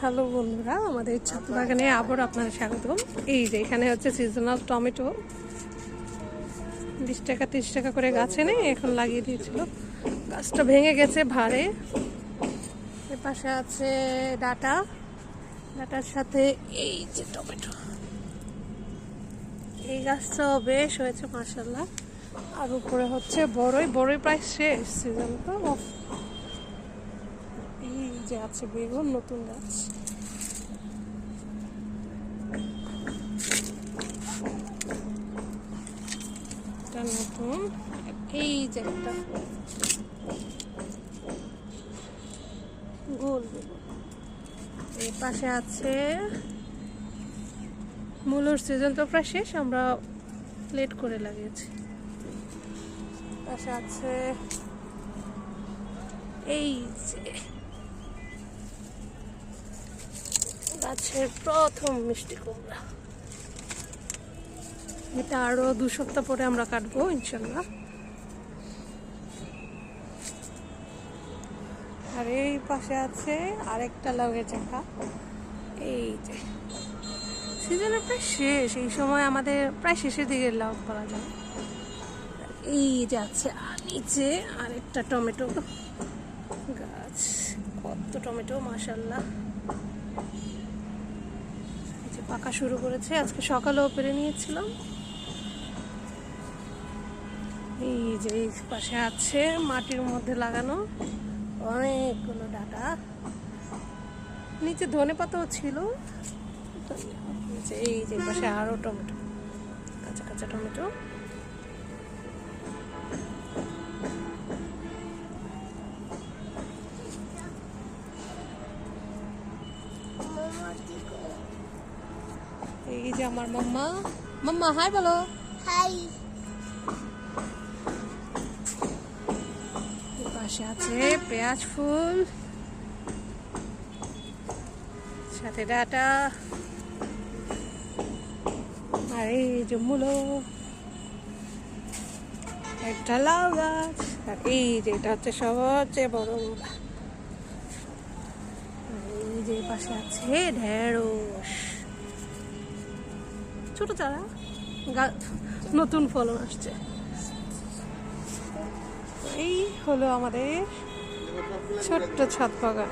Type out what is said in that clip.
Hello বন্ধুরা, আমাদের ছাদ বাগানে আবার আপনাদের স্বাগতম। এই যে এখানে হচ্ছে সিজনাল টমেটো, 20 টাকা 30 টাকা করে গাছে নেই, এখন লাগিয়ে দিয়েছিল, গাছটা ভেঙে গেছে ভারে। এর পাশে আছে ডাটার সাথে এই যে টমেটো। এই গাছটাও বেশ হয়েছে মাশাআল্লাহ। আর উপরে হচ্ছে বড়ই প্রায় শেষ সিজন তো। এই যে আছে বেগুন, নতুন গাছ। নতুন এই যে একটা গোল বেগুন। এই পাশে আছে মূলোর সিজন তো প্রায় শেষ, আমরা লেট করে লাগিয়েছি। পাশে আছে এই যে গাছের প্রথম মিষ্টি কুমড়া। এটা আরো 2 সপ্তাহ পরে আমরা কাটবো ইনশাল্লাহ। আর এই পাশে আছে আরেকটা লাউয়ের চাকা। এই যে সিজনের প্রায় শেষ, এই সময় আমাদের প্রায় শেষের দিকে লাউ করা যায়। এই যে আছে নিচে আরেকটা টমেটো গাছ, কত টমেটো মাশাআল্লাহ। এই যে পাকা শুরু করেছে, আজকে সকালেও পেরে নিয়েছিলাম। এই যে এই পাশে আছে মাটির মধ্যে লাগানো অনেকগুলো ডাটা, নিচে ধনে পাতাও ছিল। এই যে পাশে আরো টমেটো, কাঁচা কাঁচা টমেটো। এই যে আমার মাম্মা হাই বলো। হাই। পাশে আছে পেঁয়াজ ফুল, সাথে ডাটা। আর এই যে মূলো, একটা লাউ গাছ। আর এই যে এটা হচ্ছে সবচেয়ে বড় মূলা। এই যে পাশে আছে ঢেঁড়স, ছোট চারা, নতুন ফলন আসছে। এই হলো আমাদের ছোট্ট ছাদ বাগান।